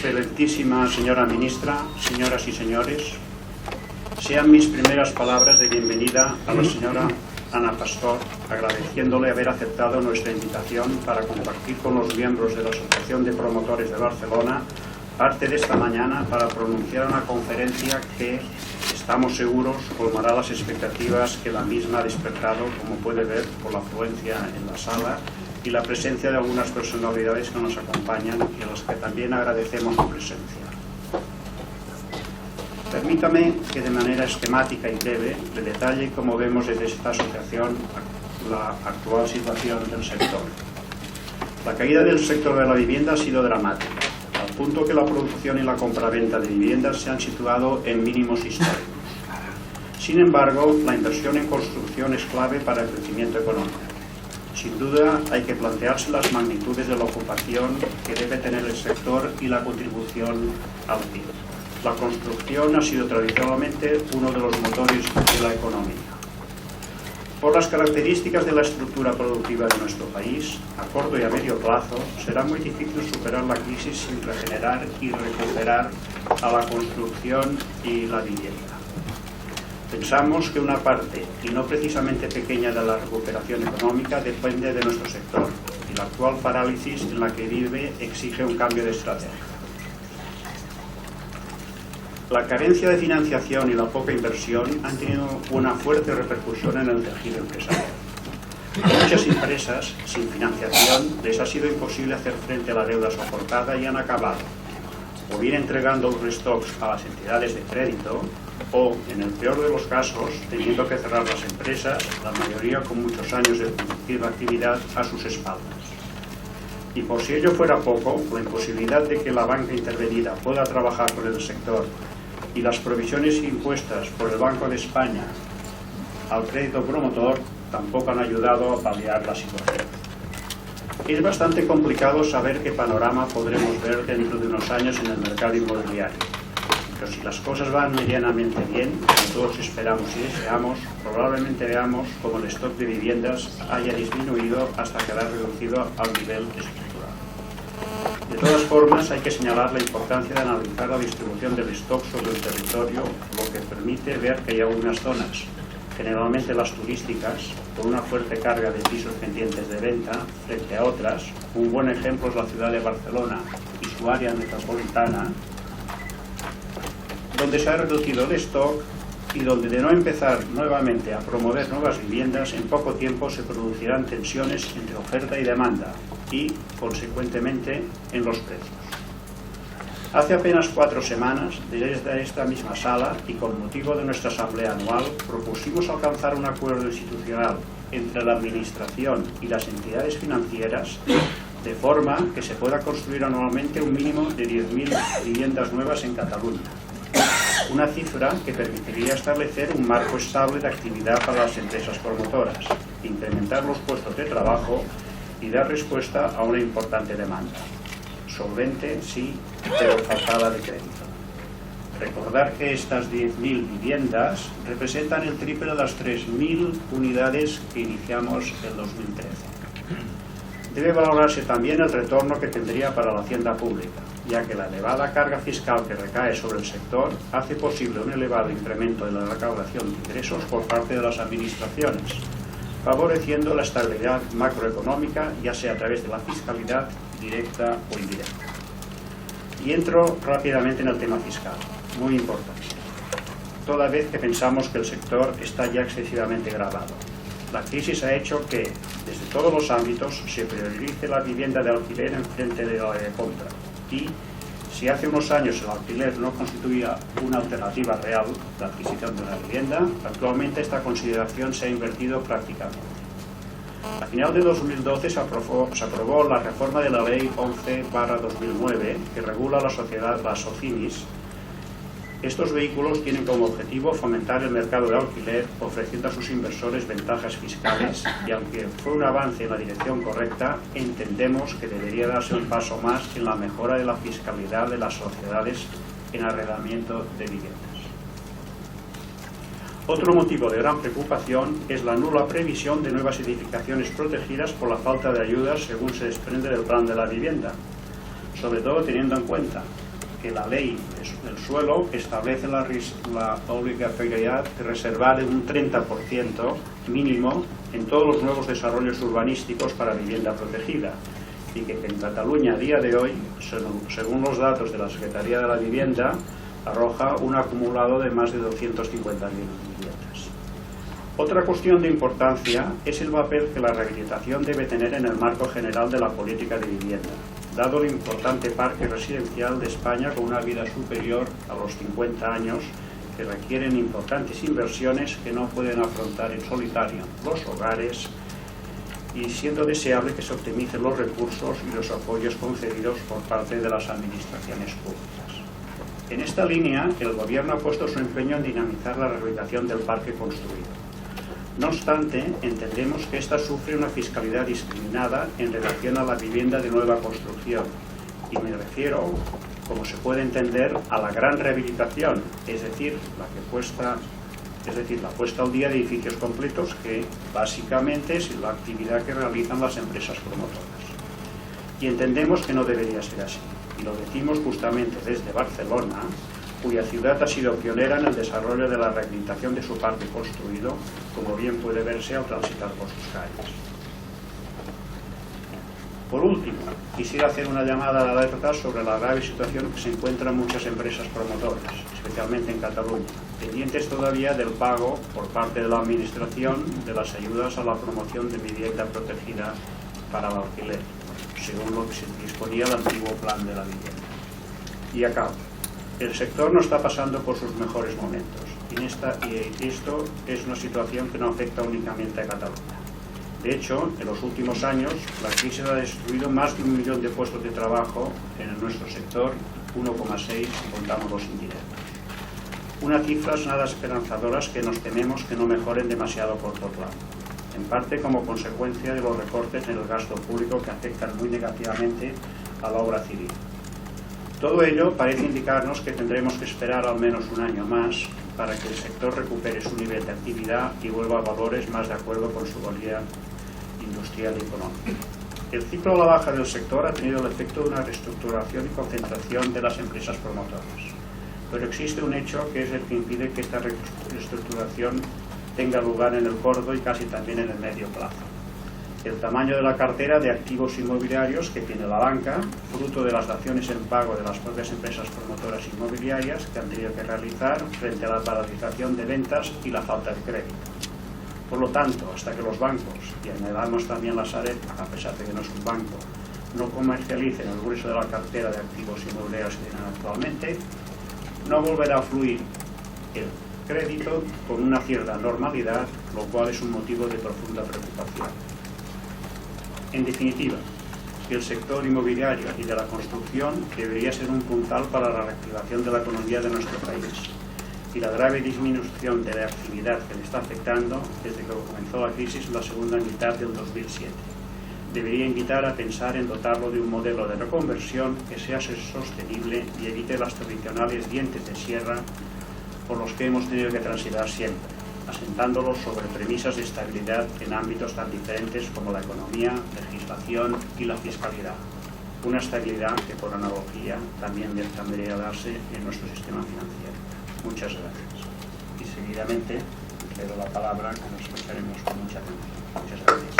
Excelentísima señora ministra, señoras y señores, sean mis primeras palabras de bienvenida a la señora Ana Pastor, agradeciéndole haber aceptado nuestra invitación para compartir con los miembros de la Asociación de Promotores de Barcelona parte de esta mañana para pronunciar una conferencia que, estamos seguros, colmará las expectativas que la misma ha despertado, como puede ver por la afluencia en la sala y la presencia de algunas personalidades que nos acompañan y a las que también agradecemos su presencia. Permítame que de manera esquemática y breve le detalle cómo vemos desde esta asociación la actual situación del sector. La caída del sector de la vivienda ha sido dramática, al punto que la producción y la compraventa de viviendas se han situado en mínimos históricos. Sin embargo, la inversión en construcción es clave para el crecimiento económico. Sin duda, hay que plantearse las magnitudes de la ocupación que debe tener el sector y la contribución al PIB. La construcción ha sido tradicionalmente uno de los motores de la economía. Por las características de la estructura productiva de nuestro país, a corto y a medio plazo, será muy difícil superar la crisis sin regenerar y recuperar a la construcción y la vivienda. Pensamos que una parte, y no precisamente pequeña, de la recuperación económica depende de nuestro sector, y la actual parálisis en la que vive exige un cambio de estrategia. La carencia de financiación y la poca inversión han tenido una fuerte repercusión en el tejido empresarial. A muchas empresas sin financiación les ha sido imposible hacer frente a la deuda soportada y han acabado o bien entregando los restocks a las entidades de crédito o, en el peor de los casos, teniendo que cerrar las empresas, la mayoría con muchos años de productiva actividad a sus espaldas. Y por si ello fuera poco, la imposibilidad de que la banca intervenida pueda trabajar con el sector y las provisiones impuestas por el Banco de España al crédito promotor tampoco han ayudado a paliar la situación. Es bastante complicado saber qué panorama podremos ver dentro de unos años en el mercado inmobiliario, pero si las cosas van medianamente bien, como todos esperamos y deseamos, probablemente veamos como el stock de viviendas haya disminuido hasta quedar reducido al nivel estructural. De todas formas, hay que señalar la importancia de analizar la distribución del stock sobre el territorio, lo que permite ver que hay algunas zonas, generalmente las turísticas, con una fuerte carga de pisos pendientes de venta frente a otras. Un buen ejemplo es la ciudad de Barcelona y su área metropolitana, donde se ha reducido el stock y donde, de no empezar nuevamente a promover nuevas viviendas, en poco tiempo se producirán tensiones entre oferta y demanda y, consecuentemente, en los precios. Hace apenas 4 semanas, desde esta misma sala y con motivo de nuestra asamblea anual, propusimos alcanzar un acuerdo institucional entre la Administración y las entidades financieras de forma que se pueda construir anualmente un mínimo de 10.000 viviendas nuevas en Cataluña. Una cifra que permitiría establecer un marco estable de actividad para las empresas promotoras, incrementar los puestos de trabajo y dar respuesta a una importante demanda. Solvente, sí, pero faltada de crédito. Recordar que estas 10.000 viviendas representan el triple de las 3.000 unidades que iniciamos en 2013. Debe valorarse también el retorno que tendría para la hacienda pública, ya que la elevada carga fiscal que recae sobre el sector hace posible un elevado incremento de la recaudación de ingresos por parte de las administraciones, favoreciendo la estabilidad macroeconómica, ya sea a través de la fiscalidad directa o indirecta. Y entro rápidamente en el tema fiscal, muy importante, toda vez que pensamos que el sector está ya excesivamente gravado. La crisis ha hecho que, desde todos los ámbitos, se priorice la vivienda de alquiler en frente de la de compra. Y, si hace unos años el alquiler no constituía una alternativa real, la adquisición de una vivienda, actualmente esta consideración se ha invertido prácticamente. A final de 2012 se aprobó la reforma de la Ley 11/2009 que regula las SOCIMIs. Estos vehículos tienen como objetivo fomentar el mercado de alquiler, ofreciendo a sus inversores ventajas fiscales, y aunque fue un avance en la dirección correcta, entendemos que debería darse un paso más en la mejora de la fiscalidad de las sociedades en arrendamiento de viviendas. Otro motivo de gran preocupación es la nula previsión de nuevas edificaciones protegidas por la falta de ayudas según se desprende del plan de la vivienda, sobre todo teniendo en cuenta que la ley del suelo establece la obligatoriedad de reservar un 30% mínimo en todos los nuevos desarrollos urbanísticos para vivienda protegida, y que en Cataluña a día de hoy, según los datos de la Secretaría de la Vivienda, arroja un acumulado de más de 250.000 viviendas. Otra cuestión de importancia es el papel que la rehabilitación debe tener en el marco general de la política de vivienda, dado el importante parque residencial de España con una vida superior a los 50 años, que requieren importantes inversiones que no pueden afrontar en solitario los hogares, y siendo deseable que se optimicen los recursos y los apoyos concedidos por parte de las administraciones públicas. En esta línea, el Gobierno ha puesto su empeño en dinamizar la rehabilitación del parque construido. No obstante, entendemos que ésta sufre una fiscalidad discriminada en relación a la vivienda de nueva construcción, y me refiero, como se puede entender, a la gran rehabilitación, es decir, la puesta al día de edificios completos, que básicamente es la actividad que realizan las empresas promotoras. Y entendemos que no debería ser así, y lo decimos justamente desde Barcelona, cuya ciudad ha sido pionera en el desarrollo de la rehabilitación de su parque construido, como bien puede verse al transitar por sus calles. Por último, quisiera hacer una llamada de alerta sobre la grave situación que se encuentran muchas empresas promotoras, especialmente en Cataluña, pendientes todavía del pago por parte de la Administración de las ayudas a la promoción de vivienda protegida para el alquiler, según lo que se disponía el antiguo plan de la vivienda. Y acabo. El sector no está pasando por sus mejores momentos, y esto es una situación que no afecta únicamente a Cataluña. De hecho, en los últimos años, la crisis ha destruido más de 1 millón de puestos de trabajo en nuestro sector, 1,6 si contamos los indirectos. Unas cifras nada esperanzadoras que nos tememos que no mejoren demasiado a corto plazo, en parte como consecuencia de los recortes en el gasto público que afectan muy negativamente a la obra civil. Todo ello parece indicarnos que tendremos que esperar al menos un año más para que el sector recupere su nivel de actividad y vuelva a valores más de acuerdo con su valía industrial y económica. El ciclo a la baja del sector ha tenido el efecto de una reestructuración y concentración de las empresas promotoras, pero existe un hecho que es el que impide que esta reestructuración tenga lugar en el corto y casi también en el medio plazo. El tamaño de la cartera de activos inmobiliarios que tiene la banca, fruto de las daciones en pago de las propias empresas promotoras inmobiliarias que han tenido que realizar frente a la paralización de ventas y la falta de crédito. Por lo tanto, hasta que los bancos, y añadamos también la Sareb, a pesar de que no es un banco, no comercialicen el grueso de la cartera de activos inmobiliarios que tienen actualmente, no volverá a fluir el crédito con una cierta normalidad, lo cual es un motivo de profunda preocupación. En definitiva, el sector inmobiliario y de la construcción debería ser un puntal para la reactivación de la economía de nuestro país, y la grave disminución de la actividad que le está afectando desde que comenzó la crisis en la segunda mitad del 2007 debería invitar a pensar en dotarlo de un modelo de reconversión que sea sostenible y evite las tradicionales dientes de sierra por los que hemos tenido que transitar siempre, asentándolos sobre premisas de estabilidad en ámbitos tan diferentes como la economía, legislación y la fiscalidad. Una estabilidad que, por analogía, también debería darse en nuestro sistema financiero. Muchas gracias. Y seguidamente le doy la palabra, que nos escucharemos con mucha atención. Muchas gracias.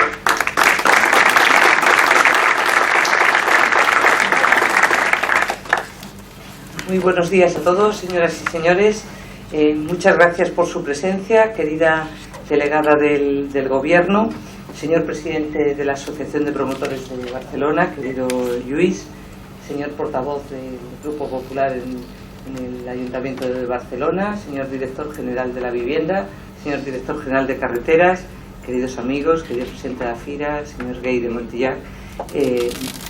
Muy buenos días a todos, señoras y señores. Muchas gracias por su presencia, querida delegada del Gobierno, señor presidente de la Asociación de Promotores de Barcelona, querido Lluís, señor portavoz del Grupo Popular en el Ayuntamiento de Barcelona, señor director general de la Vivienda, señor director general de Carreteras, queridos amigos, querido presidente de AFIRA, señor Gay de Montillac,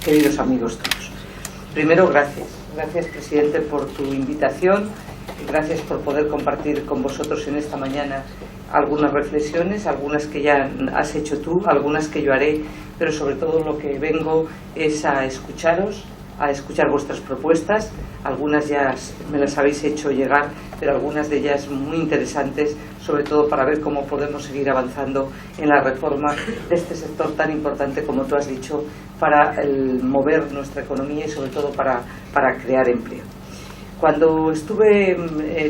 queridos amigos todos. Primero, gracias. Gracias, presidente, por tu invitación. Gracias por poder compartir con vosotros en esta mañana algunas reflexiones, algunas que ya has hecho tú, algunas que yo haré, pero sobre todo lo que vengo es a escucharos, a escuchar vuestras propuestas. Algunas ya me las habéis hecho llegar, pero algunas de ellas muy interesantes, sobre todo para ver cómo podemos seguir avanzando en la reforma de este sector tan importante, como tú has dicho, para mover nuestra economía y sobre todo para crear empleo. Cuando estuve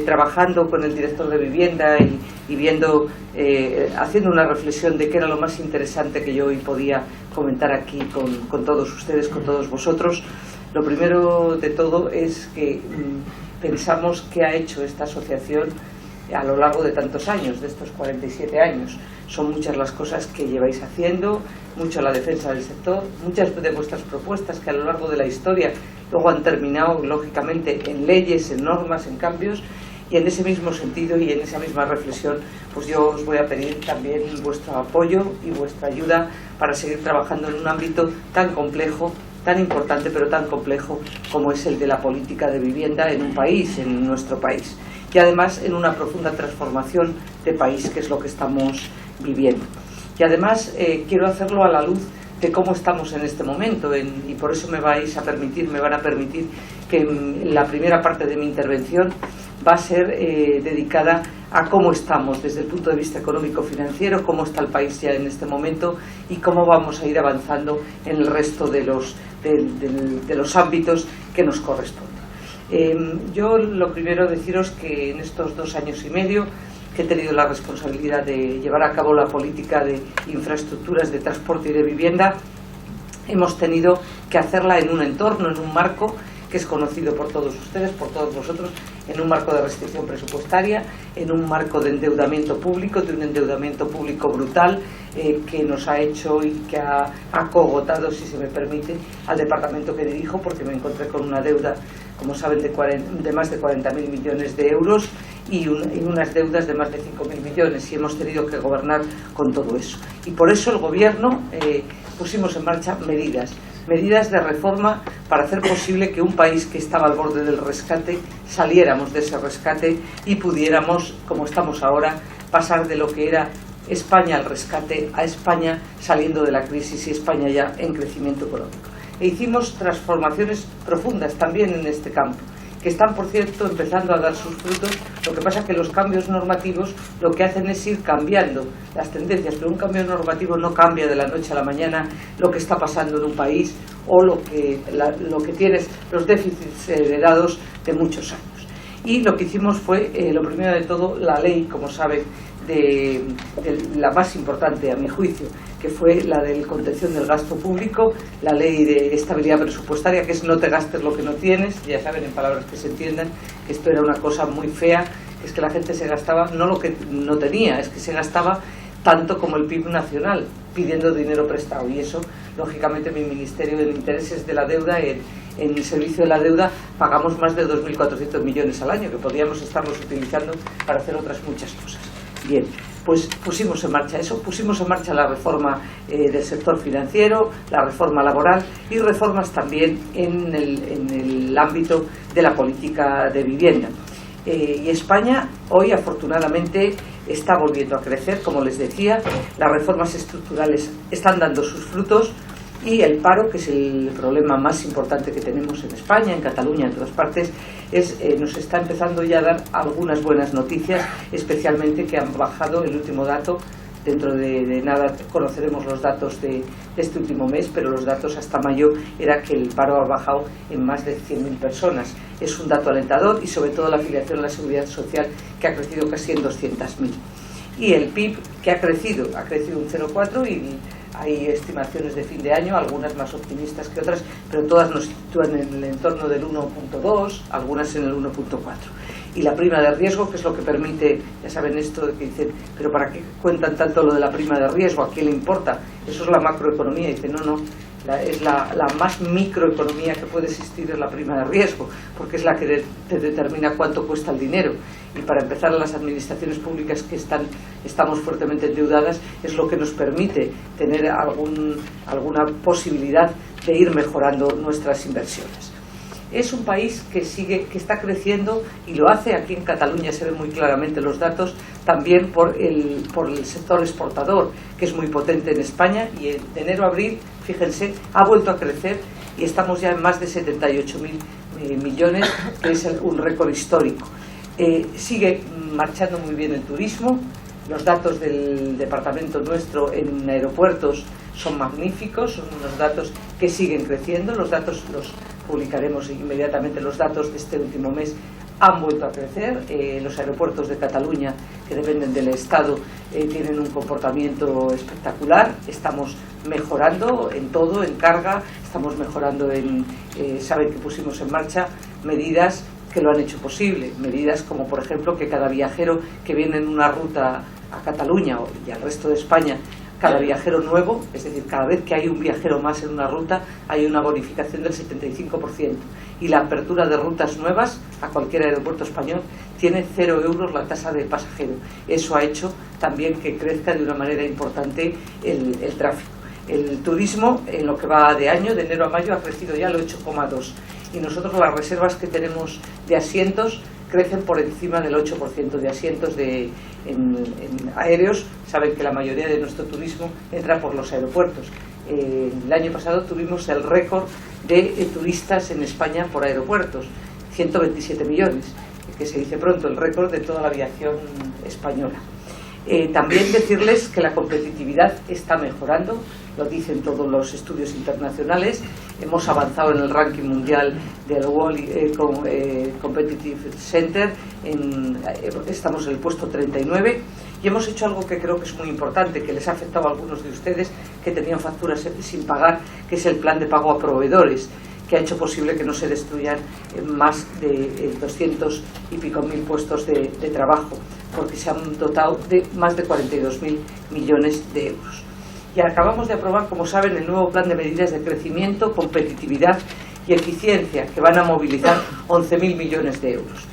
trabajando con el director de vivienda y viendo, haciendo una reflexión de qué era lo más interesante que yo hoy podía comentar aquí con todos ustedes, con todos vosotros, lo primero de todo es que pensamos qué ha hecho esta asociación a lo largo de tantos años, de estos 47 años. Son muchas las cosas que lleváis haciendo, mucho la defensa del sector, muchas de vuestras propuestas que a lo largo de la historia luego han terminado, lógicamente, en leyes, en normas, en cambios, y en ese mismo sentido y en esa misma reflexión, pues yo os voy a pedir también vuestro apoyo y vuestra ayuda para seguir trabajando en un ámbito tan complejo, tan importante, pero tan complejo como es el de la política de vivienda en un país, en nuestro país, y además en una profunda transformación de país, que es lo que estamos viviendo. Y además quiero hacerlo a la luz de cómo estamos en este momento, y por eso me van a permitir que la primera parte de mi intervención va a ser dedicada a cómo estamos desde el punto de vista económico-financiero, cómo está el país ya en este momento y cómo vamos a ir avanzando en el resto de los ámbitos que nos corresponden. Yo lo primero deciros que en estos 2 años y medio que he tenido la responsabilidad de llevar a cabo la política de infraestructuras de transporte y de vivienda, hemos tenido que hacerla en un entorno, en un marco que es conocido por todos ustedes, por todos vosotros, en un marco de restricción presupuestaria, en un marco de endeudamiento público, de un endeudamiento público brutal que nos ha hecho y que ha acogotado, si se me permite, al departamento que dirijo, porque me encontré con una deuda, como saben, de más de 40.000 millones de euros y unas deudas de más de 5.000 millones, y hemos tenido que gobernar con todo eso. Y por eso el Gobierno pusimos en marcha medidas de reforma para hacer posible que un país que estaba al borde del rescate saliéramos de ese rescate y pudiéramos, como estamos ahora, pasar de lo que era España al rescate a España saliendo de la crisis y España ya en crecimiento económico. E hicimos transformaciones profundas también en este campo, que están, por cierto, empezando a dar sus frutos. Lo que pasa es que los cambios normativos lo que hacen es ir cambiando las tendencias, pero un cambio normativo no cambia de la noche a la mañana lo que está pasando en un país o lo que tienes, los déficits heredados de muchos años. Y lo que hicimos fue, lo primero de todo, la ley, como saben, de la más importante a mi juicio, que fue la de contención del gasto público, la ley de estabilidad presupuestaria, que es no te gastes lo que no tienes. Ya saben, en palabras que se entiendan, que esto era una cosa muy fea, que es que la gente se gastaba no lo que no tenía, es que se gastaba tanto como el PIB nacional, pidiendo dinero prestado, y eso, lógicamente, mi Ministerio de Intereses de la Deuda, en el servicio de la deuda, pagamos más de 2.400 millones al año, que podríamos estarlos utilizando para hacer otras muchas cosas. Bien, pues pusimos en marcha eso, pusimos en marcha la reforma del sector financiero, la reforma laboral y reformas también en el ámbito de la política de vivienda. Y España hoy, afortunadamente, está volviendo a crecer, como les decía, las reformas estructurales están dando sus frutos y el paro, que es el problema más importante que tenemos en España, en Cataluña, en todas partes, nos está empezando ya a dar algunas buenas noticias, especialmente que han bajado el último dato. Dentro de nada conoceremos los datos de este último mes, pero los datos hasta mayo era que el paro ha bajado en más de 100.000 personas. Es un dato alentador, y sobre todo la afiliación a la Seguridad Social, que ha crecido casi en 200.000. Y el PIB, que ha crecido un 0,4, y hay estimaciones de fin de año, algunas más optimistas que otras, pero todas nos sitúan en el entorno del 1,2, algunas en el 1,4. Y la prima de riesgo, que es lo que permite, ya saben esto de que dicen, pero ¿para qué cuentan tanto lo de la prima de riesgo? ¿A quién le importa? Eso es la macroeconomía. Y dicen, no, es la más microeconomía que puede existir, es la prima de riesgo, porque es la que te determina cuánto cuesta el dinero. Y para empezar, las administraciones públicas que estamos fuertemente endeudadas es lo que nos permite tener alguna posibilidad de ir mejorando nuestras inversiones. Es un país que está creciendo, y lo hace aquí en Cataluña, se ven muy claramente los datos, también por el sector exportador, que es muy potente en España, y de enero a abril, fíjense, ha vuelto a crecer y estamos ya en más de 78.000 millones, que es un récord histórico. Sigue marchando muy bien el turismo. Los datos del departamento nuestro en aeropuertos son magníficos, son unos datos que siguen creciendo. Los datos los publicaremos inmediatamente, los datos de este último mes han vuelto a crecer. Los aeropuertos de Cataluña, que dependen del Estado, tienen un comportamiento espectacular. Estamos mejorando en todo, en carga, estamos mejorando en... saben que pusimos en marcha medidas que lo han hecho posible, medidas como por ejemplo que cada viajero que viene en una ruta a Cataluña y al resto de España, cada viajero nuevo, es decir, cada vez que hay un viajero más en una ruta, hay una bonificación del 75%. Y la apertura de rutas nuevas a cualquier aeropuerto español tiene 0 euros la tasa de pasajero. Eso ha hecho también que crezca de una manera importante el tráfico. El turismo, en lo que va de año, de enero a mayo, ha crecido ya al 8,2%. Y nosotros las reservas que tenemos de asientos crecen por encima del 8% de asientos en aéreos. Saben que la mayoría de nuestro turismo entra por los aeropuertos. El año pasado tuvimos el récord de turistas en España por aeropuertos, 127 millones, que se dice pronto, el récord de toda la aviación española. También decirles que la competitividad está mejorando, lo dicen todos los estudios internacionales. Hemos avanzado en el ranking mundial del World Competitive Center, estamos en el puesto 39 y hemos hecho algo que creo que es muy importante, que les ha afectado a algunos de ustedes que tenían facturas sin pagar, que es el plan de pago a proveedores, que ha hecho posible que no se destruyan más de 200 y pico mil puestos de trabajo, porque se han dotado de más de 42.000 millones de euros. Y acabamos de aprobar, como saben, el nuevo plan de medidas de crecimiento, competitividad y eficiencia, que van a movilizar 11.000 millones de euros.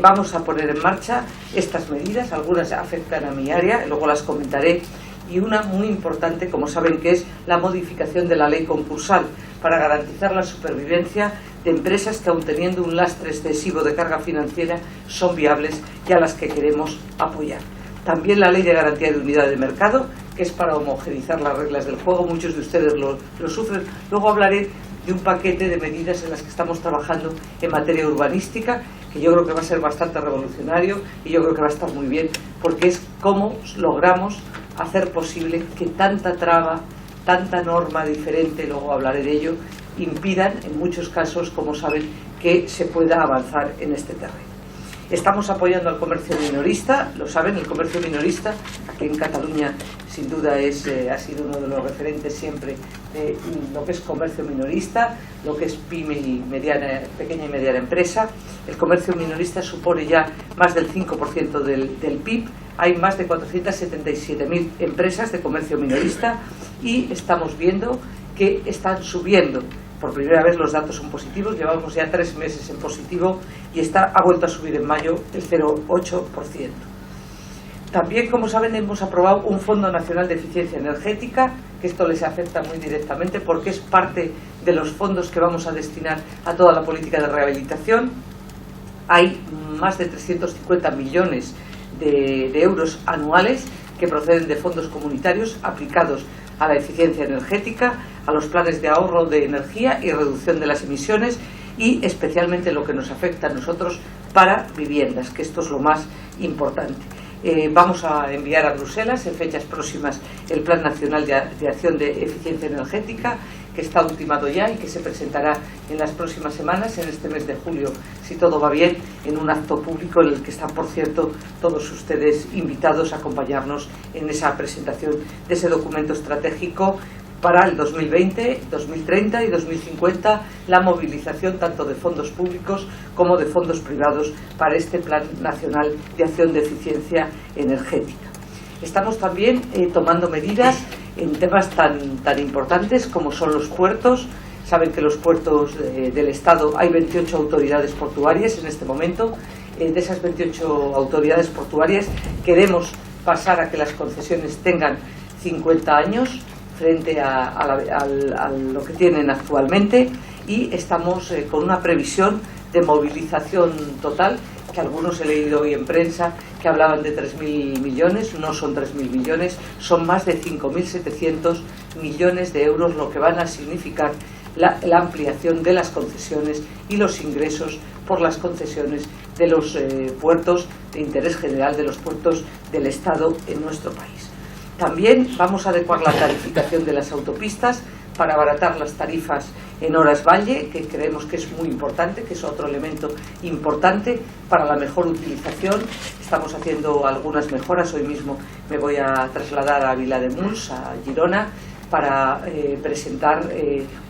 Vamos a poner en marcha estas medidas, algunas afectan a mi área, luego las comentaré, y una muy importante, como saben, que es la modificación de la ley concursal para garantizar la supervivencia de empresas que, aun teniendo un lastre excesivo de carga financiera, son viables y a las que queremos apoyar. También la ley de garantía de unidad de mercado, que es para homogeneizar las reglas del juego. Muchos de ustedes lo sufren. Luego hablaré de un paquete de medidas en las que estamos trabajando en materia urbanística, que yo creo que va a ser bastante revolucionario y yo creo que va a estar muy bien, porque es cómo logramos hacer posible que tanta traba, tanta norma diferente, luego hablaré de ello, impidan en muchos casos, como saben, que se pueda avanzar en este terreno. Estamos apoyando al comercio minorista, lo saben, el comercio minorista aquí en Cataluña sin duda ha sido uno de los referentes siempre de lo que es comercio minorista, lo que es pyme y pequeña y mediana empresa. El comercio minorista supone ya más del 5% del PIB, hay más de 477.000 empresas de comercio minorista y estamos viendo que están subiendo. Por primera vez los datos son positivos, llevamos ya 3 meses en positivo y ha vuelto a subir en mayo el 0,8%. También, como saben, hemos aprobado un Fondo Nacional de Eficiencia Energética, que esto les afecta muy directamente porque es parte de los fondos que vamos a destinar a toda la política de rehabilitación. Hay más de 350 millones de euros anuales que proceden de fondos comunitarios aplicados a la eficiencia energética, a los planes de ahorro de energía y reducción de las emisiones y especialmente lo que nos afecta a nosotros para viviendas, que esto es lo más importante. Vamos a enviar a Bruselas en fechas próximas el Plan Nacional de Acción de Eficiencia Energética, que está ultimado ya y que se presentará en las próximas semanas, en este mes de julio, si todo va bien, en un acto público en el que están, por cierto, todos ustedes invitados a acompañarnos en esa presentación de ese documento estratégico para el 2020, 2030 y 2050, la movilización tanto de fondos públicos como de fondos privados para este Plan Nacional de Acción de Eficiencia Energética. Estamos también tomando medidas en temas tan importantes como son los puertos. Saben que los puertos del Estado hay 28 autoridades portuarias en este momento. De esas 28 autoridades portuarias queremos pasar a que las concesiones tengan 50 años frente a lo que tienen actualmente y estamos con una previsión de movilización total, que algunos he leído hoy en prensa que hablaban de 3.000 millones, no son 3.000 millones, son más de 5.700 millones de euros lo que van a significar la ampliación de las concesiones y los ingresos por las concesiones de los puertos de interés general, de los puertos del Estado en nuestro país. También vamos a adecuar la tarificación de las autopistas para abaratar las tarifas en horas valle, que creemos que es muy importante, que es otro elemento importante para la mejor utilización. Estamos haciendo algunas mejoras. Hoy mismo me voy a trasladar a Vilademuls, a Girona, para presentar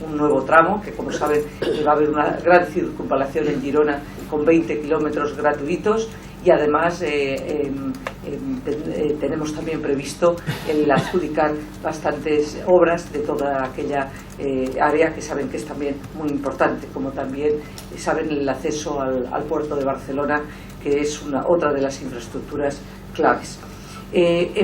un nuevo tramo, que como saben va a haber una gran circunvalación en Girona con 20 kilómetros gratuitos, y además tenemos también previsto el adjudicar bastantes obras de toda aquella área que saben que es también muy importante, como también saben el acceso al puerto de Barcelona, que es otra de las infraestructuras claves.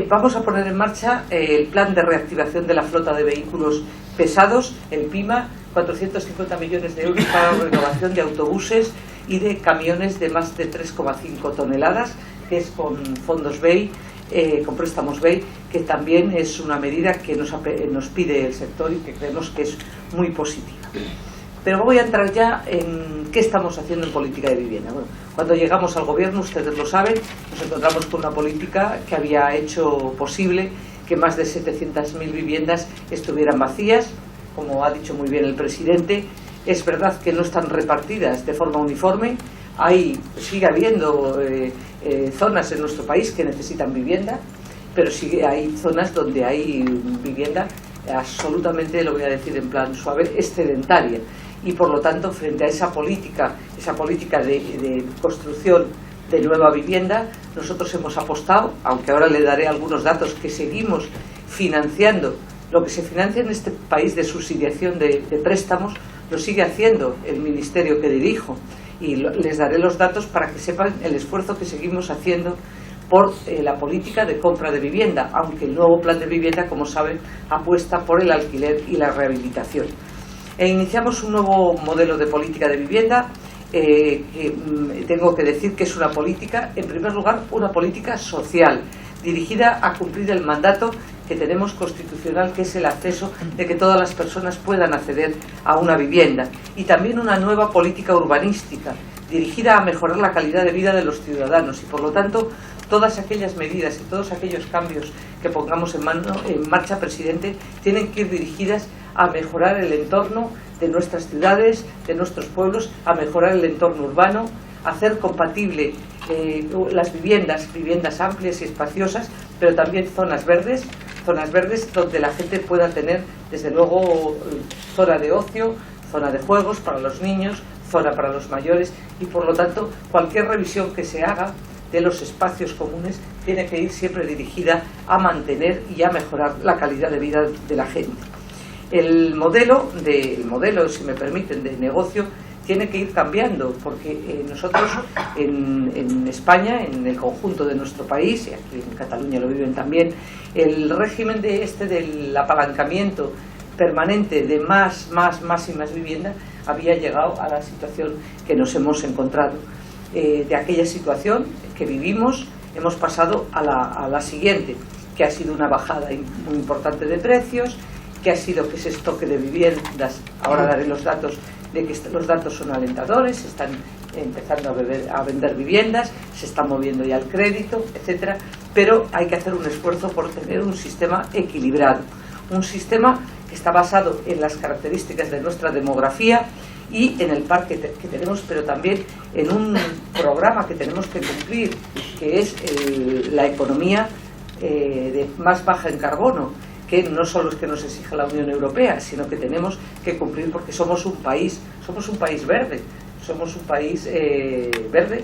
Vamos a poner en marcha el plan de reactivación de la flota de vehículos pesados, el PIMA, 450 millones de euros para la renovación de autobuses y de camiones de más de 3,5 toneladas, que es con fondos BEI, con préstamos BEI, que también es una medida que nos pide el sector y que creemos que es muy positiva. Pero voy a entrar ya en qué estamos haciendo en política de vivienda. Bueno, cuando llegamos al gobierno, ustedes lo saben, nos encontramos con una política que había hecho posible que más de 700.000 viviendas estuvieran vacías, como ha dicho muy bien el presidente. Es verdad que no están repartidas de forma uniforme. Sigue habiendo zonas en nuestro país que necesitan vivienda, pero hay zonas donde hay vivienda absolutamente, lo voy a decir en plan suave, excedentaria. Y por lo tanto, frente a esa política de construcción de nueva vivienda, nosotros hemos apostado, aunque ahora le daré algunos datos, que seguimos financiando lo que se financia en este país de subsidiación de préstamos, lo sigue haciendo el ministerio que dirijo, y les daré los datos para que sepan el esfuerzo que seguimos haciendo por la política de compra de vivienda, aunque el nuevo plan de vivienda, como saben, apuesta por el alquiler y la rehabilitación. Iniciamos un nuevo modelo de política de vivienda, que tengo que decir que es una política, en primer lugar, una política social, dirigida a cumplir el mandato que tenemos constitucional, que es el acceso de que todas las personas puedan acceder a una vivienda, y también una nueva política urbanística, dirigida a mejorar la calidad de vida de los ciudadanos, y por lo tanto todas aquellas medidas y todos aquellos cambios que pongamos en marcha, presidente, tienen que ir dirigidas a mejorar el entorno de nuestras ciudades, de nuestros pueblos, a mejorar el entorno urbano, a hacer compatible las viviendas amplias y espaciosas, pero también zonas verdes donde la gente pueda tener, desde luego, zona de ocio, zona de juegos para los niños, zona para los mayores, y por lo tanto cualquier revisión que se haga de los espacios comunes tiene que ir siempre dirigida a mantener y a mejorar la calidad de vida de la gente. El modelo, si me permiten, de negocio tiene que ir cambiando, porque nosotros en España, en el conjunto de nuestro país, y aquí en Cataluña lo viven también, el régimen del apalancamiento permanente de más y más vivienda había llegado a la situación que nos hemos encontrado. De aquella situación que vivimos hemos pasado a la siguiente, que ha sido una bajada muy importante de precios, que ha sido que ese estoque de viviendas, ahora daré los datos, de que los datos son alentadores, se están empezando a vender viviendas, se está moviendo ya el crédito, etcétera, pero hay que hacer un esfuerzo por tener un sistema equilibrado, un sistema que está basado en las características de nuestra demografía y en el parque que tenemos, pero también en un programa que tenemos que cumplir, que es la economía de más baja en carbono, que no solo es que nos exige la Unión Europea, sino que tenemos que cumplir porque somos un país verde, verde,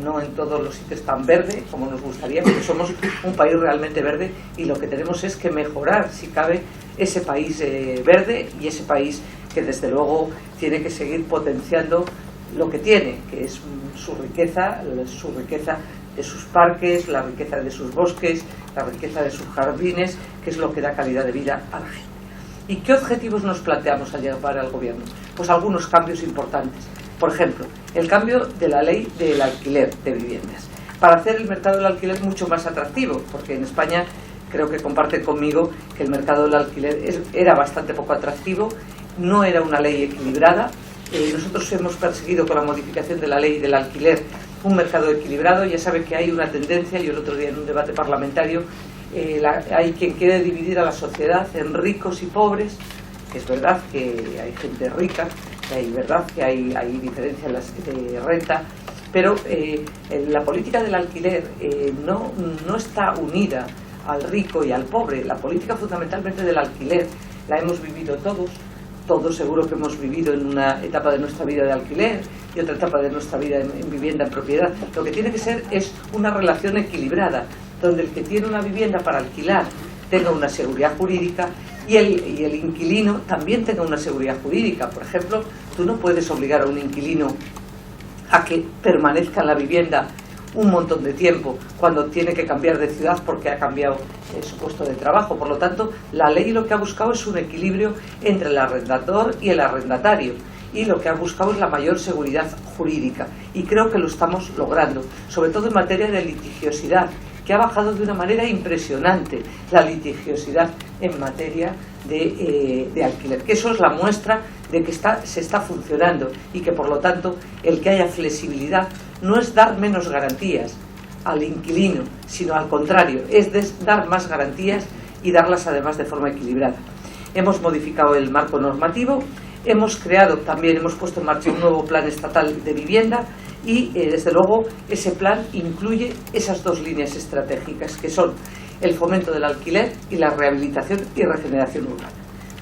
no en todos los sitios tan verde como nos gustaría, pero somos un país realmente verde, y lo que tenemos es que mejorar, si cabe, ese país verde, y ese país que desde luego tiene que seguir potenciando lo que tiene, que es su riqueza de sus parques, la riqueza de sus bosques, la riqueza de sus jardines, que es lo que da calidad de vida a la gente. ¿Y qué objetivos nos planteamos al llegar al gobierno? Pues algunos cambios importantes. Por ejemplo, el cambio de la ley del alquiler de viviendas, para hacer el mercado del alquiler mucho más atractivo, porque en España creo que comparten conmigo que el mercado del alquiler era bastante poco atractivo, no era una ley equilibrada. Nosotros hemos perseguido con la modificación de la ley del alquiler un mercado equilibrado. Ya sabe que hay una tendencia, yo el otro día en un debate parlamentario hay quien quiere dividir a la sociedad en ricos y pobres, que es verdad que hay gente rica, que es verdad que hay diferencia en las de renta, pero la política del alquiler no está unida al rico y al pobre. La política fundamentalmente del alquiler la hemos vivido todos seguro que hemos vivido en una etapa de nuestra vida de alquiler y otra etapa de nuestra vida en vivienda en propiedad. Lo que tiene que ser es una relación equilibrada, donde el que tiene una vivienda para alquilar tenga una seguridad jurídica y el inquilino también tenga una seguridad jurídica. Por ejemplo, tú no puedes obligar a un inquilino a que permanezca en la vivienda un montón de tiempo cuando tiene que cambiar de ciudad porque ha cambiado su puesto de trabajo. Por lo tanto, la ley lo que ha buscado es un equilibrio entre el arrendador y el arrendatario, y lo que ha buscado es la mayor seguridad jurídica, y creo que lo estamos logrando, sobre todo en materia de litigiosidad, que ha bajado de una manera impresionante la litigiosidad en materia de alquiler, que eso es la muestra de que se está funcionando, y que por lo tanto el que haya flexibilidad no es dar menos garantías al inquilino, sino al contrario, es dar más garantías y darlas además de forma equilibrada. Hemos modificado el marco normativo, hemos puesto en marcha un nuevo plan estatal de vivienda y desde luego ese plan incluye esas dos líneas estratégicas, que son el fomento del alquiler y la rehabilitación y regeneración urbana.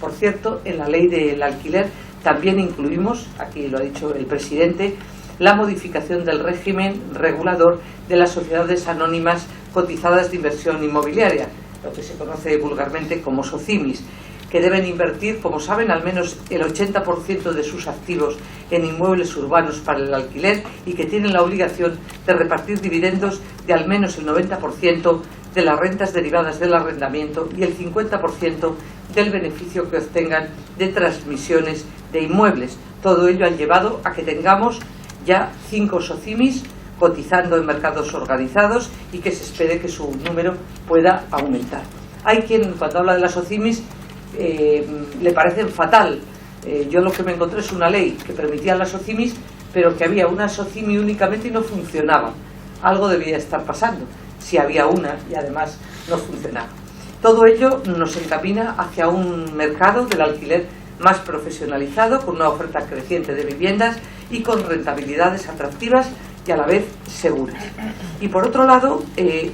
Por cierto, en la ley del alquiler también incluimos, aquí lo ha dicho el presidente, la modificación del régimen regulador de las sociedades anónimas cotizadas de inversión inmobiliaria, lo que se conoce vulgarmente como SOCIMIs, que deben invertir, como saben, al menos el 80% de sus activos en inmuebles urbanos para el alquiler, y que tienen la obligación de repartir dividendos de al menos el 90% de las rentas derivadas del arrendamiento y el 50% del beneficio que obtengan de transmisiones de inmuebles. Todo ello ha llevado a que tengamos ya 5 SOCIMIs cotizando en mercados organizados y que se espere que su número pueda aumentar. Hay quien, cuando habla de las SOCIMIs, le parecen fatal. Yo lo que me encontré es una ley que permitía las SOCIMIs, pero que había una SOCIMI únicamente y no funcionaba. Algo debía estar pasando si había una y además no funcionaba. Todo ello nos encamina hacia un mercado del alquiler más profesionalizado, con una oferta creciente de viviendas y con rentabilidades atractivas y a la vez seguras. Y por otro lado,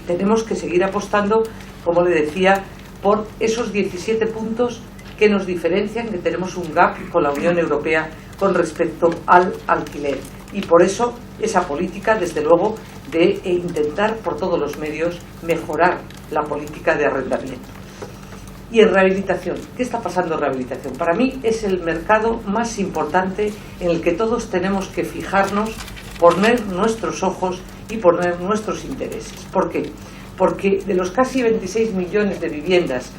tenemos que seguir apostando, como le decía, por esos 17 puntos que nos diferencian, que tenemos un gap con la Unión Europea con respecto al alquiler. Y por eso esa política, desde luego, de intentar por todos los medios mejorar la política de arrendamiento. Y en rehabilitación, ¿qué está pasando en rehabilitación? Para mí es el mercado más importante en el que todos tenemos que fijarnos, poner nuestros ojos y poner nuestros intereses. ¿Por qué? Porque de los casi 26 millones de viviendas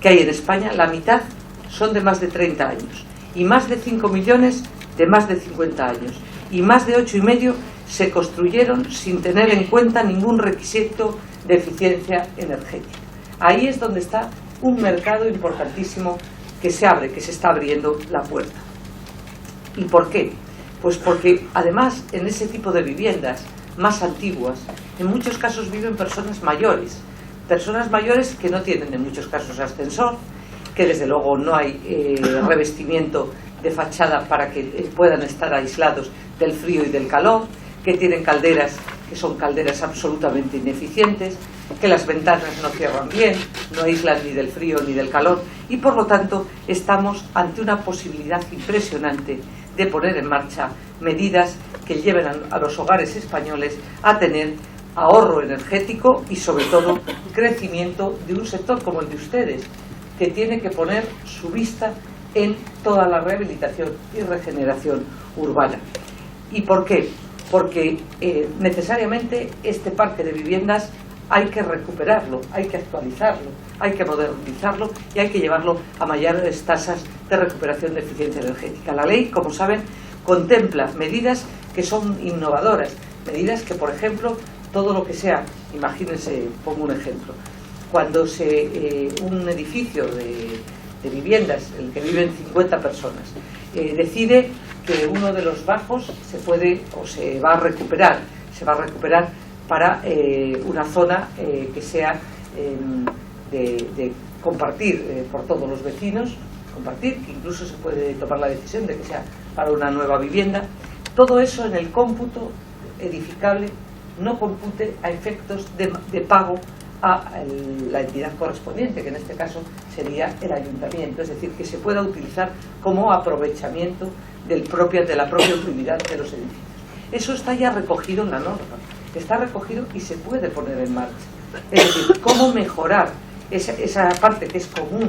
que hay en España, la mitad son de más de 30 años, y más de 5 millones de más de 50 años, y más de 8,5 se construyeron sin tener en cuenta ningún requisito de eficiencia energética. Ahí es donde está un mercado importantísimo que se abre, que se está abriendo la puerta. ¿Y por qué? Pues porque además en ese tipo de viviendas más antiguas, en muchos casos viven personas mayores que no tienen en muchos casos ascensor, que desde luego no hay revestimiento de fachada para que puedan estar aislados del frío y del calor, que tienen calderas que son calderas absolutamente ineficientes, que las ventanas no cierran bien, no aíslan ni del frío ni del calor, y por lo tanto estamos ante una posibilidad impresionante de poner en marcha medidas que lleven a los hogares españoles a tener ahorro energético y sobre todo crecimiento de un sector como el de ustedes, que tiene que poner su vista en toda la rehabilitación y regeneración urbana. ¿Y por qué? Porque necesariamente este parque de viviendas hay que recuperarlo, hay que actualizarlo, hay que modernizarlo y hay que llevarlo a mayores tasas de recuperación de eficiencia energética. La ley, como saben, contempla medidas que son innovadoras, medidas que, por ejemplo, todo lo que sea, imagínense, pongo un ejemplo, cuando un edificio de viviendas en el que viven 50 personas decide que uno de los bajos se va a recuperar para una zona que sea de compartir por todos los vecinos, compartir, que incluso se puede tomar la decisión de que sea para una nueva vivienda. Todo eso en el cómputo edificable no compute a efectos de pago a la entidad correspondiente, que en este caso sería el ayuntamiento, es decir, que se pueda utilizar como aprovechamiento de la propia utilidad de los edificios. Eso está ya recogido en la norma, está recogido y se puede poner en marcha. Es decir, cómo mejorar esa parte que es común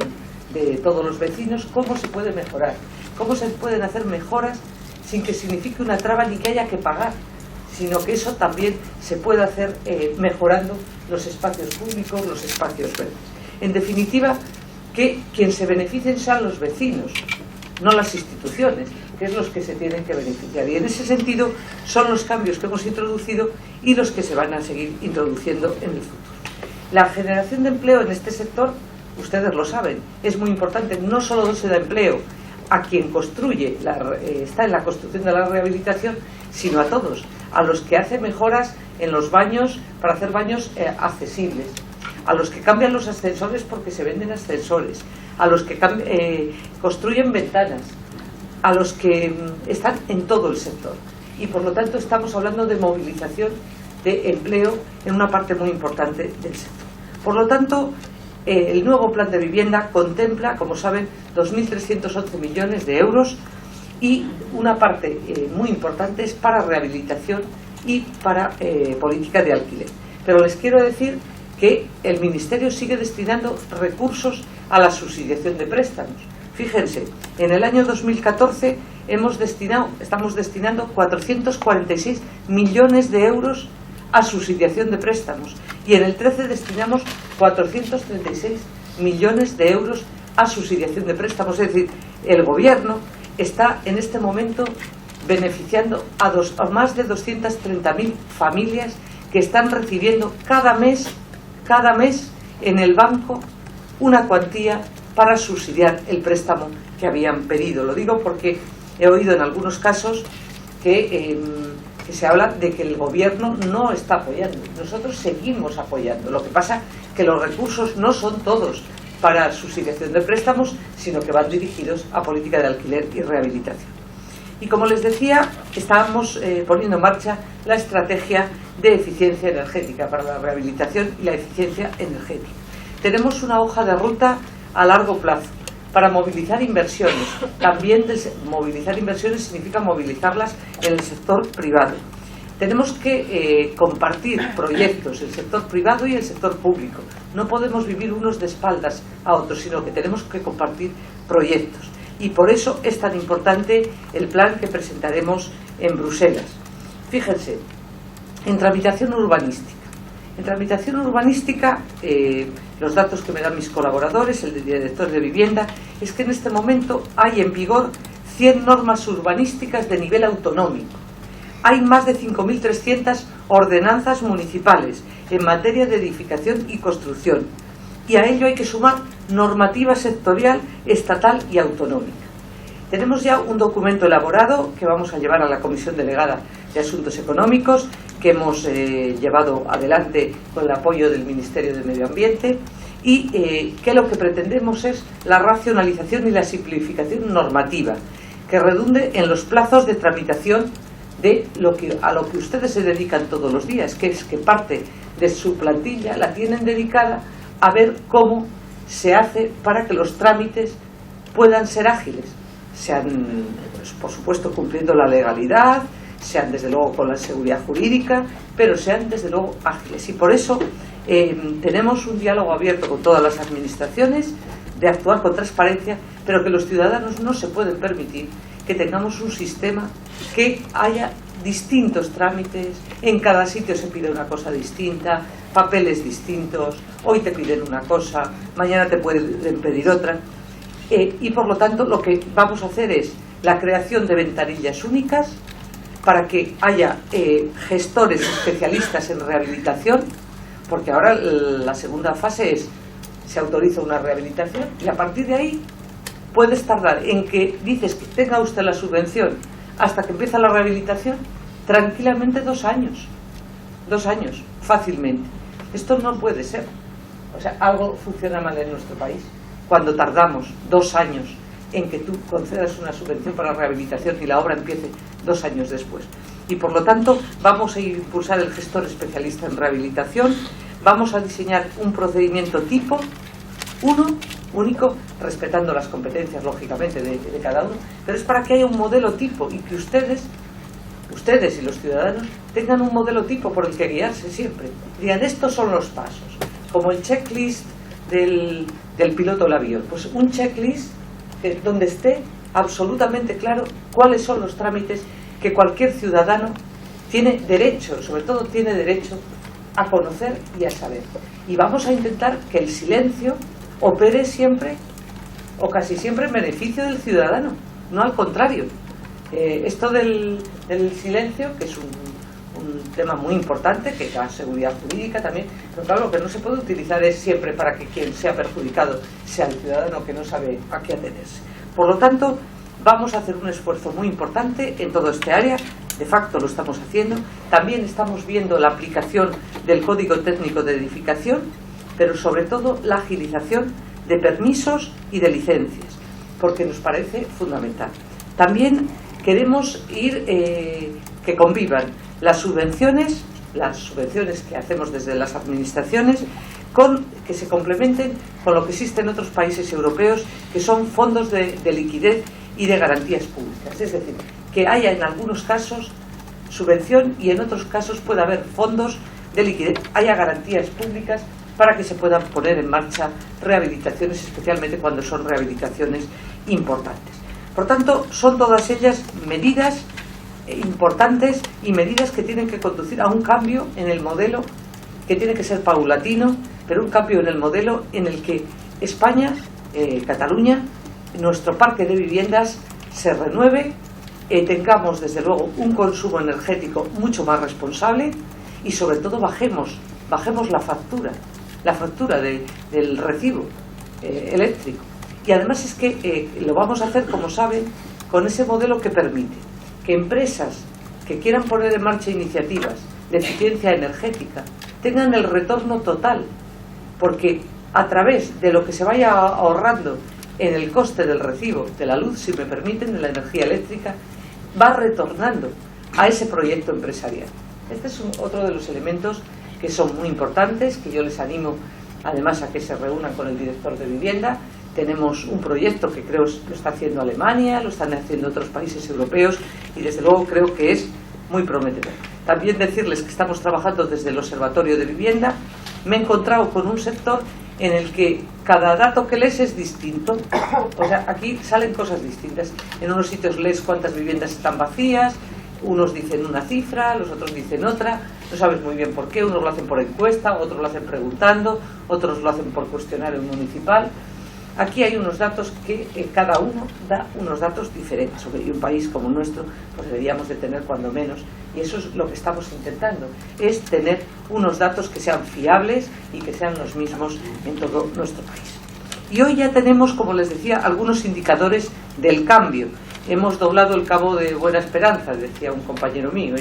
de todos los vecinos, cómo se puede mejorar, cómo se pueden hacer mejoras sin que signifique una traba ni que haya que pagar, sino que eso también se puede hacer mejorando los espacios públicos, los espacios verdes. En definitiva, que quien se beneficien sean los vecinos, no las instituciones, que es los que se tienen que beneficiar. Y en ese sentido son los cambios que hemos introducido y los que se van a seguir introduciendo en el futuro. La generación de empleo en este sector, ustedes lo saben, es muy importante. No solo se da empleo a quien construye, está en la construcción de la rehabilitación, sino a todos, a los que hacen mejoras en los baños para hacer baños accesibles, a los que cambian los ascensores porque se venden ascensores, a los que construyen ventanas, a los que están en todo el sector. Y por lo tanto estamos hablando de movilización de empleo en una parte muy importante del sector. Por lo tanto, el nuevo plan de vivienda contempla, como saben, 2.311 millones de euros y una parte muy importante es para rehabilitación y para política de alquiler. Pero les quiero decir que el Ministerio sigue destinando recursos a la subsidiación de préstamos. Fíjense, en el año 2014 estamos destinando 446 millones de euros a subsidiación de préstamos y en el 13 destinamos 436 millones de euros a subsidiación de préstamos. Es decir, el Gobierno está en este momento beneficiando a más de 230.000 familias que están recibiendo cada mes en el banco una cuantía para subsidiar el préstamo que habían pedido. Lo digo porque he oído en algunos casos que se habla de que el Gobierno no está apoyando. Nosotros seguimos apoyando. Lo que pasa que los recursos no son todos para subsidiación de préstamos, sino que van dirigidos a política de alquiler y rehabilitación. Y como les decía, estábamos poniendo en marcha la estrategia de eficiencia energética para la rehabilitación y la eficiencia energética. Tenemos una hoja de ruta a largo plazo para movilizar inversiones. También movilizar inversiones significa movilizarlas en el sector privado. Tenemos que compartir proyectos, el sector privado y el sector público. No podemos vivir unos de espaldas a otros, sino que tenemos que compartir proyectos. Y por eso es tan importante el plan que presentaremos en Bruselas. Fíjense, en tramitación urbanística. En tramitación urbanística, los datos que me dan mis colaboradores, el director de vivienda, es que en este momento hay en vigor 100 normas urbanísticas de nivel autonómico. Hay más de 5.300 ordenanzas municipales en materia de edificación y construcción. Y a ello hay que sumar normativa sectorial, estatal y autonómica. Tenemos ya un documento elaborado que vamos a llevar a la Comisión Delegada de Asuntos Económicos, que hemos llevado adelante con el apoyo del Ministerio de Medio Ambiente y que lo que pretendemos es la racionalización y la simplificación normativa que redunde en los plazos de tramitación de a lo que ustedes se dedican todos los días, que es que parte de su plantilla la tienen dedicada a ver cómo se hace para que los trámites puedan ser ágiles, sean, pues, por supuesto, cumpliendo la legalidad, sean desde luego con la seguridad jurídica, pero sean desde luego ágiles. Y por eso tenemos un diálogo abierto con todas las administraciones, de actuar con transparencia, pero que los ciudadanos no se pueden permitir que tengamos un sistema que haya distintos trámites, en cada sitio se pide una cosa distinta, papeles distintos, hoy te piden una cosa, mañana te pueden pedir otra, y por lo tanto lo que vamos a hacer es la creación de ventanillas únicas para que haya gestores especialistas en rehabilitación, porque ahora la segunda fase es, se autoriza una rehabilitación y a partir de ahí puedes tardar en que dices que tenga usted la subvención hasta que empieza la rehabilitación tranquilamente 2 años, fácilmente. Esto no puede ser. O sea, algo funciona mal en nuestro país cuando tardamos 2 años en que tú concedas una subvención para rehabilitación y la obra empiece 2 años después. Y por lo tanto vamos a impulsar el gestor especialista en rehabilitación, vamos a diseñar un procedimiento tipo, único, respetando las competencias lógicamente de cada uno, pero es para que haya un modelo tipo y que ustedes y los ciudadanos tengan un modelo tipo por el que guiarse siempre. Digan, estos son los pasos, como el checklist del piloto del avión, pues un checklist donde esté absolutamente claro cuáles son los trámites que cualquier ciudadano tiene derecho, sobre todo tiene derecho a conocer y a saber. Y vamos a intentar que el silencio opere siempre o casi siempre en beneficio del ciudadano, no al contrario. Esto del silencio, que es un tema muy importante, que da seguridad jurídica también, pero claro, lo que no se puede utilizar es siempre para que quien sea perjudicado sea el ciudadano que no sabe a qué atenerse. Por lo tanto, vamos a hacer un esfuerzo muy importante en todo este área, de facto lo estamos haciendo, también estamos viendo la aplicación del Código Técnico de Edificación, pero sobre todo la agilización de permisos y de licencias, porque nos parece fundamental. También queremos que convivan las subvenciones que hacemos desde las administraciones, que se complementen con lo que existe en otros países europeos, que son fondos de liquidez y de garantías públicas. Es decir, que haya en algunos casos subvención y en otros casos pueda haber fondos de liquidez, haya garantías públicas para que se puedan poner en marcha rehabilitaciones, especialmente cuando son rehabilitaciones importantes. Por tanto, son todas ellas medidas importantes y medidas que tienen que conducir a un cambio en el modelo, que tiene que ser paulatino, pero un cambio en el modelo en el que España, Cataluña, nuestro parque de viviendas se renueve, tengamos desde luego un consumo energético mucho más responsable y sobre todo bajemos la factura del recibo eléctrico. Y además es que lo vamos a hacer, como saben, con ese modelo que permite que empresas que quieran poner en marcha iniciativas de eficiencia energética tengan el retorno total, porque a través de lo que se vaya ahorrando en el coste del recibo de la luz, si me permiten, de la energía eléctrica, va retornando a ese proyecto empresarial. Este es otro de los elementos que son muy importantes, que yo les animo además a que se reúnan con el director de vivienda. Tenemos un proyecto que creo lo está haciendo Alemania, lo están haciendo otros países europeos y desde luego creo que es muy prometedor. También decirles que estamos trabajando desde el Observatorio de Vivienda. Me he encontrado con un sector en el que cada dato que lees es distinto. O sea, aquí salen cosas distintas. En unos sitios lees cuántas viviendas están vacías, unos dicen una cifra, los otros dicen otra, no sabes muy bien por qué, unos lo hacen por encuesta, otros lo hacen preguntando, otros lo hacen por cuestionario municipal. Aquí hay unos datos que cada uno da unos datos diferentes. Y un país como el nuestro pues deberíamos de tener cuando menos, y eso es lo que estamos intentando, es tener unos datos que sean fiables y que sean los mismos en todo nuestro país. Y hoy ya tenemos, como les decía, algunos indicadores del cambio. Hemos doblado el cabo de Buena Esperanza, decía un compañero mío.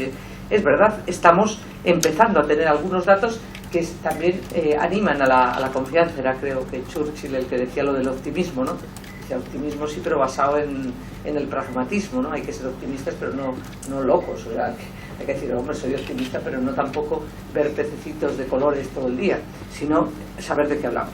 Es verdad, estamos empezando a tener algunos datos que también animan a la confianza. Era, creo que Churchill el que decía lo del optimismo, ¿no? Decía optimismo sí, pero basado en el pragmatismo, ¿no? Hay que ser optimistas, pero no locos. O sea, hay que decir, hombre, soy optimista, pero no tampoco ver pececitos de colores todo el día, sino saber de qué hablamos.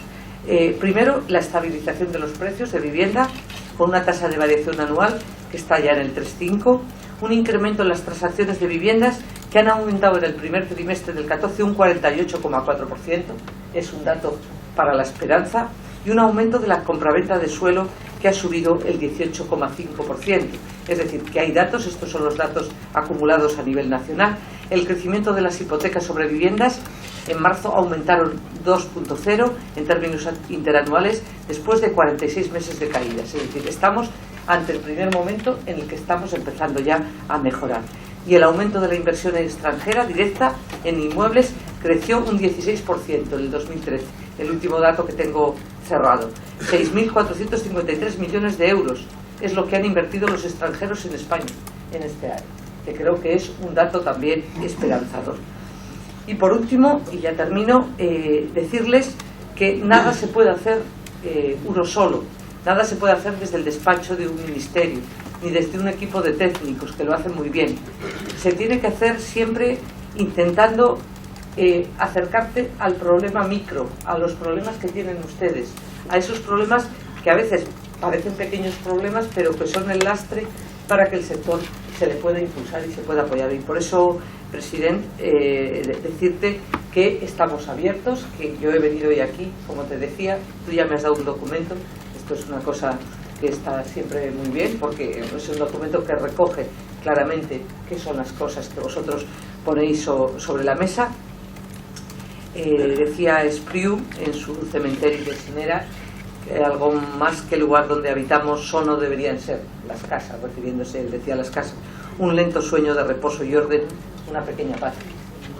Primero, la estabilización de los precios de vivienda, con una tasa de variación anual que está ya en el 3,5%, un incremento en las transacciones de viviendas que han aumentado en el primer trimestre del 14 un 48,4%, es un dato para la esperanza, y un aumento de la compraventa de suelo que ha subido el 18,5%. Es decir, que hay datos, estos son los datos acumulados a nivel nacional. El crecimiento de las hipotecas sobre viviendas en marzo aumentaron 2,0 en términos interanuales después de 46 meses de caídas. Es decir, estamos ante el primer momento en el que estamos empezando ya a mejorar. Y el aumento de la inversión extranjera directa en inmuebles creció un 16% en el 2013, el último dato que tengo cerrado. 6.453 millones de euros es lo que han invertido los extranjeros en España en este año, que creo que es un dato también esperanzador. Y por último, y ya termino, decirles que nada se puede hacer uno solo, nada se puede hacer desde el despacho de un ministerio, ni desde un equipo de técnicos que lo hacen muy bien. Se tiene que hacer siempre intentando acercarte al problema micro, a los problemas que tienen ustedes, a esos problemas que a veces parecen pequeños problemas, pero que son el lastre para que el sector se le pueda impulsar y se pueda apoyar. Y por eso, presidente, decirte que estamos abiertos, que yo he venido hoy aquí, como te decía, tú ya me has dado un documento, esto es una cosa que está siempre muy bien, porque es un documento que recoge claramente qué son las cosas que vosotros ponéis sobre la mesa. Decía Espriu en su cementerio de Sinera que algo más que el lugar donde habitamos solo deberían ser las casas, refiriéndose, él decía, las casas, un lento sueño de reposo y orden, una pequeña paz.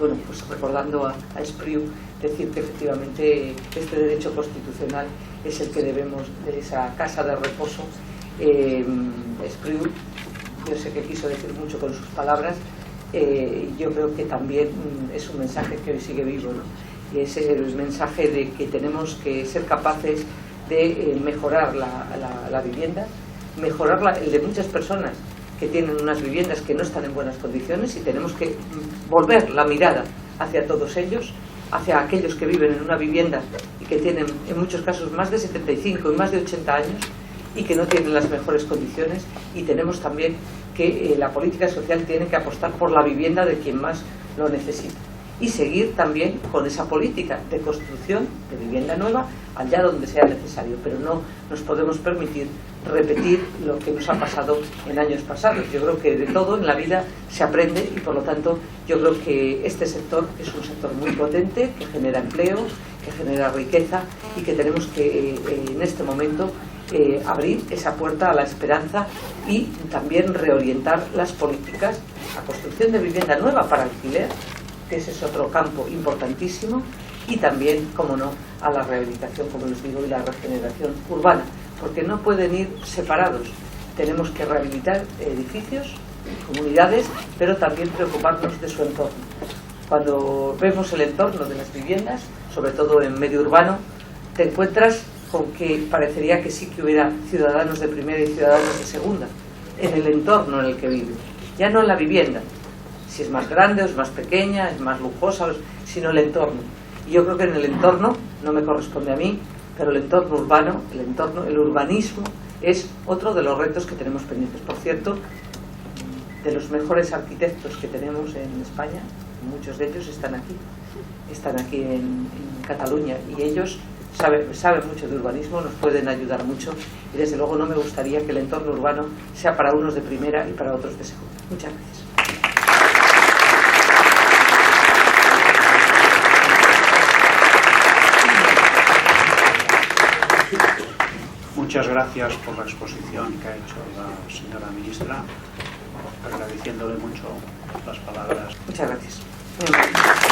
Bueno, pues recordando a Espriu, decir que efectivamente este derecho constitucional es el que debemos de esa casa de reposo. Espriu, yo sé que quiso decir mucho con sus palabras, yo creo que también es un mensaje que hoy sigue vivo, ¿no? Y es el mensaje de que tenemos que ser capaces de mejorar la vivienda, mejorar el de muchas personas que tienen unas viviendas que no están en buenas condiciones, y tenemos que volver la mirada hacia todos ellos, hacia aquellos que viven en una vivienda y que tienen en muchos casos más de 75 y más de 80 años y que no tienen las mejores condiciones, y tenemos también que la política social tiene que apostar por la vivienda de quien más lo necesita, y seguir también con esa política de construcción de vivienda nueva allá donde sea necesario, pero no nos podemos permitir repetir lo que nos ha pasado en años pasados. Yo creo que de todo en la vida se aprende, y por lo tanto yo creo que este sector es un sector muy potente, que genera empleo, que genera riqueza, y que tenemos que en este momento abrir esa puerta a la esperanza y también reorientar las políticas a construcción de vivienda nueva para alquiler, que ese es otro campo importantísimo, y también, como no, a la rehabilitación, como les digo, y la regeneración urbana, porque no pueden ir separados. Tenemos que rehabilitar edificios, comunidades, pero también preocuparnos de su entorno. Cuando vemos el entorno de las viviendas, sobre todo en medio urbano, te encuentras con que parecería que sí que hubiera ciudadanos de primera y ciudadanos de segunda en el entorno en el que viven, ya no en la vivienda, si es más grande o es más pequeña, es más lujosa, sino el entorno. Y yo creo que en el entorno, no me corresponde a mí, pero el entorno urbano, el urbanismo, es otro de los retos que tenemos pendientes. Por cierto, de los mejores arquitectos que tenemos en España, muchos de ellos están aquí en Cataluña, y ellos saben mucho de urbanismo, nos pueden ayudar mucho, y desde luego no me gustaría que el entorno urbano sea para unos de primera y para otros de segunda. Muchas gracias. Muchas gracias por la exposición que ha hecho la señora ministra, agradeciéndole mucho las palabras. Muchas gracias.